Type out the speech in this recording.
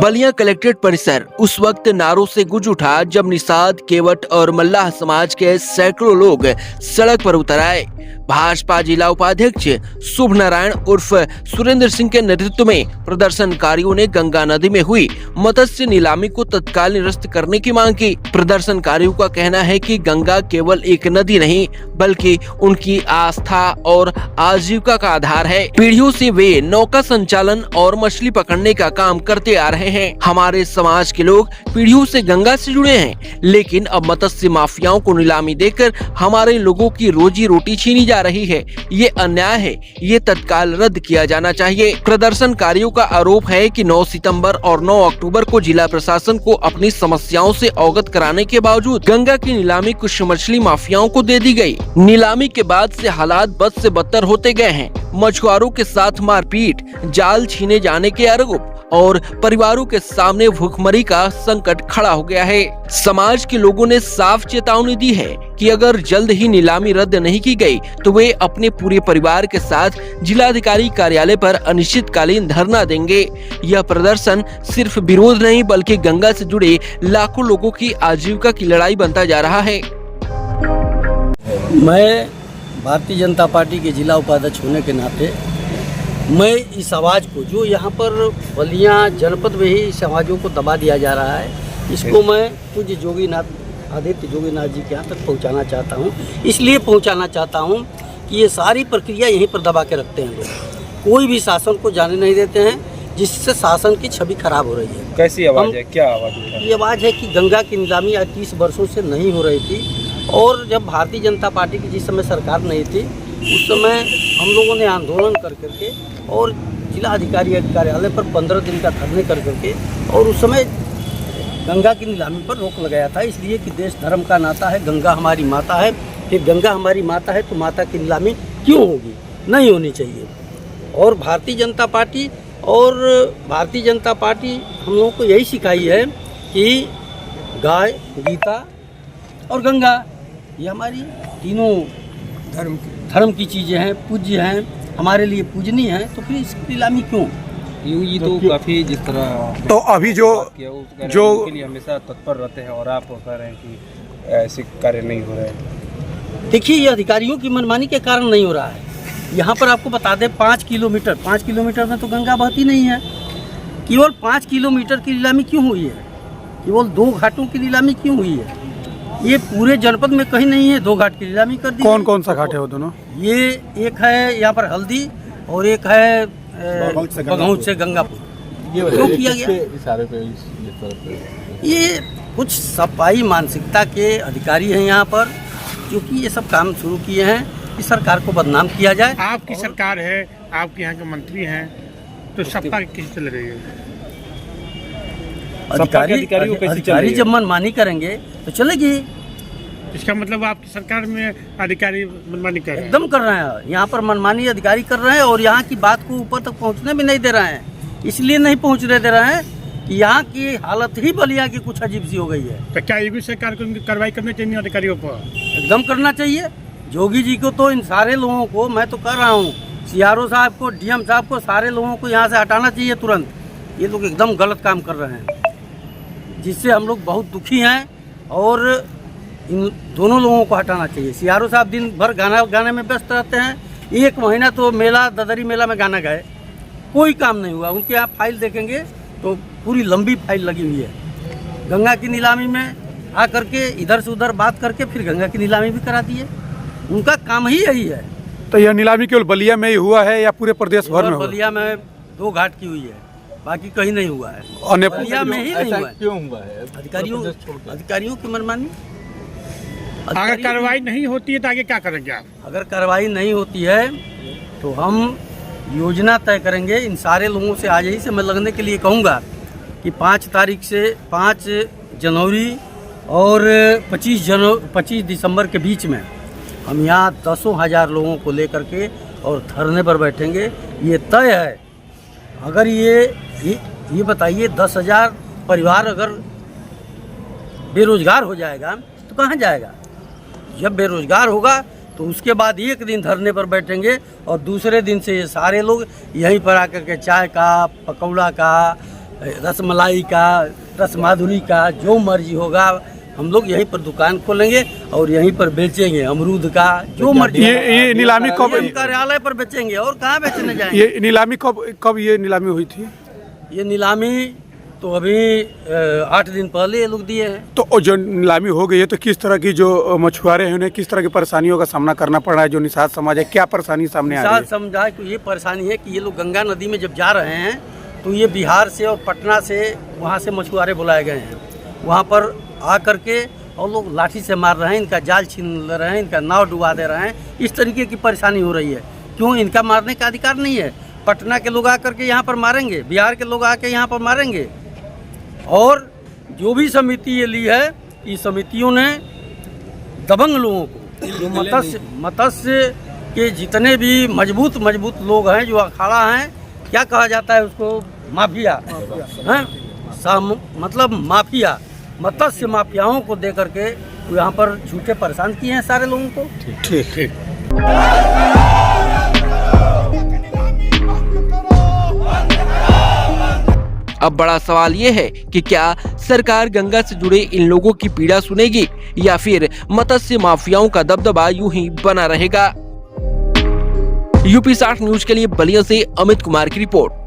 Ballia collectorate परिसर उस वक्त नारों से गूंज उठा जब निषाद, केवट और मल्लाह समाज के सैकड़ों लोग सड़क पर उतर आए। भाजपा जिला उपाध्यक्ष शुभ नारायण उर्फ सुरेंद्र सिंह के नेतृत्व में प्रदर्शनकारियों ने गंगा नदी में हुई मत्स्य नीलामी को तत्काल निरस्त करने की मांग की। प्रदर्शनकारियों का कहना है कि गंगा केवल एक नदी नहीं बल्कि उनकी आस्था और आजीविका का आधार है। पीढ़ियों से वे नौका संचालन और मछली पकड़ने का काम करते आ रहे हैं। हमारे समाज के लोग पीढ़ियों से गंगा से जुड़े हैं, लेकिन अब मत्स्य माफियाओं को नीलामी देकर हमारे लोगों की रोजी रोटी छीनी जा रही है। ये अन्याय है, ये तत्काल रद्द किया जाना चाहिए। प्रदर्शनकारियों का आरोप है कि 9 सितंबर और 9 अक्टूबर को जिला प्रशासन को अपनी समस्याओं से अवगत कराने के बावजूद गंगा की नीलामी कुछ मछली माफियाओं को दे दी गई। नीलामी के बाद से हालात बद से बदतर होते गए हैं। मछुआरों के साथ मारपीट, जाल छीने जाने के आरोप और परिवारों के सामने भूखमरी का संकट खड़ा हो गया है। समाज के लोगों ने साफ चेतावनी दी है कि अगर जल्द ही नीलामी रद्द नहीं की गई तो वे अपने पूरे परिवार के साथ जिलाधिकारी कार्यालय पर अनिश्चितकालीन धरना देंगे। यह प्रदर्शन सिर्फ विरोध नहीं बल्कि गंगा से जुड़े लाखों लोगों की आजीविका की लड़ाई बनता जा रहा है। मैं भारतीय जनता पार्टी के जिला उपाध्यक्ष होने के नाते मैं इस आवाज़ को, जो यहाँ पर बलिया जनपद में ही इस आवाज़ों को दबा दिया जा रहा है, इसको मैं पूज्य जोगीनाथ आदित्य जोगीनाथ जी के यहाँ तक पहुँचाना चाहता हूँ। इसलिए पहुँचाना चाहता हूँ कि ये सारी प्रक्रिया यहीं पर दबा के रखते हैं लोग, कोई भी शासन को जाने नहीं देते हैं, जिससे शासन की छवि खराब हो रही है। कैसी आवाज़ है, क्या आवाज़ है? ये आवाज़ है कि गंगा की नीलामी आज 30 वर्षों से नहीं हो रही थी, और जब भारतीय जनता पार्टी की जिस समय सरकार नहीं थी उस समय हम लोगों ने आंदोलन कर करके और जिला अधिकारी कार्यालय पर 15 दिन का धरने कर करके और उस समय गंगा की नीलामी पर रोक लगाया था, इसलिए कि देश धर्म का नाता है, गंगा हमारी माता है। फिर गंगा हमारी माता है तो माता की नीलामी क्यों होगी, नहीं होनी चाहिए। और भारतीय जनता पार्टी हम लोगों को यही सिखाई है कि गाय, गीता और गंगा ये हमारी तीनों धर्म की चीज़ें हैं, पूज्य हैं, हमारे लिए पूजनीय हैं, तो फिर इसकी नीलामी क्यों? ये तो काफ़ी जिस तरह तो अभी जो के लिए हमेशा तत्पर रहते हैं और आप कह रहे हैं कि ऐसे कार्य नहीं हो रहे हैं। देखिए, ये अधिकारियों की मनमानी के कारण नहीं हो रहा है। यहाँ पर आपको बता दें 5 किलोमीटर में तो गंगा बहती नहीं है। केवल 5 किलोमीटर की नीलामी क्यों हुई है? केवल 2 घाटों की नीलामी क्यों हुई है? ये पूरे जनपद में कहीं नहीं है। 2 घाट की नीलामी कर दी। कौन कौन सा घाट है वो दोनों? ये एक है यहाँ पर हल्दी और एक है बघौत से गंगापुर। क्यों किया गया? ये कुछ सफाई मानसिकता के अधिकारी हैं यहाँ पर, जो कि ये सब काम शुरू किए हैं कि सरकार को बदनाम किया जाए। आपकी सरकार है, आपके यहाँ के मंत्री हैं, तो सत्ता किस चल रही है? अधिकारी जब मनमानी करेंगे तो चलेगी। इसका मतलब आपकी सरकार में अधिकारी मनमानी कर रहे हैं? एकदम कर रहे हैं। यहाँ पर मनमानी अधिकारी कर रहे हैं और यहाँ की बात को ऊपर तक पहुँचने भी नहीं दे रहे हैं। इसलिए नहीं पहुँचने दे रहे हैं कि यहाँ की हालत ही बलिया की कुछ अजीब सी हो गई है। तो क्या योगी सरकार को उनकी कार्रवाई करनी चाहिए अधिकारियों पर? एकदम करना चाहिए। जोगी जी को तो इन सारे लोगों को, मैं तो कर रहा हूँ, CRO साहब को, DM साहब को, सारे लोगों को यहाँ से हटाना चाहिए तुरंत। ये लोग एकदम गलत काम कर रहे हैं, जिससे हम लोग बहुत दुखी हैं और इन दोनों लोगों को हटाना चाहिए। CRO साहब दिन भर गाने में व्यस्त रहते हैं। 1 महीना तो ददरी मेला में गाना गाए, कोई काम नहीं हुआ। उनके यहाँ फाइल देखेंगे तो पूरी लंबी फाइल लगी हुई है। गंगा की नीलामी में आ करके इधर से उधर बात करके फिर गंगा की नीलामी भी करा दी है। उनका काम ही यही है। तो यह नीलामी केवल बलिया में ही हुआ है या पूरे प्रदेश भर में? बलिया में 2 घाट की हुई है, बाकी कहीं नहीं हुआ है। बलिया में ही नहीं हुआ है। क्यों हुआ है? अधिकारियों की मनमानी। अगर कार्रवाई नहीं होती है तो आगे क्या करेंगे आप? अगर कार्रवाई नहीं होती है तो हम योजना तय करेंगे। इन सारे लोगों से आज ही से मैं लगने के लिए कहूँगा कि 5 तारीख से 5 जनवरी और 25 दिसंबर के बीच में हम यहाँ 10,000 लोगों को लेकर के और धरने पर बैठेंगे। ये तय है। अगर ये बताइए 10,000 परिवार अगर बेरोजगार हो जाएगा तो कहाँ जाएगा? जब बेरोजगार होगा तो उसके बाद एक दिन धरने पर बैठेंगे और दूसरे दिन से ये सारे लोग यहीं पर आकर के चाय का, पकौड़ा का, रसमलाई का, रसमाधुरी का, जो मर्जी होगा हम लोग यहीं पर दुकान खोलेंगे और यहीं पर बेचेंगे। अमरूद का जो मर्जी, ये नीलामी कब, कार्यालय पर बेचेंगे और कहाँ बेचने जाएंगे। ये नीलामी कब ये नीलामी हुई थी? ये नीलामी तो अभी 8 दिन पहले ये लोग दिए हैं। तो जो नीलामी हो गई है तो किस तरह की जो मछुआरे हैं उन्हें किस तरह की परेशानियों का सामना करना पड़ रहा है? जो निषाद समाज है, क्या परेशानी सामने आ रही है? निषाद समुदाय को ये परेशानी है कि ये लोग गंगा नदी में जब जा रहे हैं तो ये बिहार से और पटना से वहाँ से मछुआरे बुलाए गए हैं, वहाँ पर आ करके और लोग लाठी से मार रहे हैं, इनका जाल छीन ले रहे हैं, इनका नाव डुबा दे रहे हैं। इस तरीके की परेशानी हो रही है। क्यों? इनका मारने का अधिकार नहीं है। पटना के लोग आकर के यहाँ पर मारेंगे, बिहार के लोग आके यहाँ पर मारेंगे। और जो भी समिति ये ली है, इस समितियों ने दबंग लोगों को, जो मत्स्य के जितने भी मजबूत लोग हैं, जो अखाड़ा हैं, क्या कहा जाता है उसको, माफिया हैं, मतलब माफिया, मत्स्य माफियाओं को दे करके यहाँ पर झूठे परेशान किए हैं सारे लोगों को। ठीक। अब बड़ा सवाल ये है कि क्या सरकार गंगा से जुड़े इन लोगों की पीड़ा सुनेगी या फिर मत्स्य माफियाओं का दबदबा यूं ही बना रहेगा। यूपी 60 न्यूज के लिए बलिया से अमित कुमार की रिपोर्ट।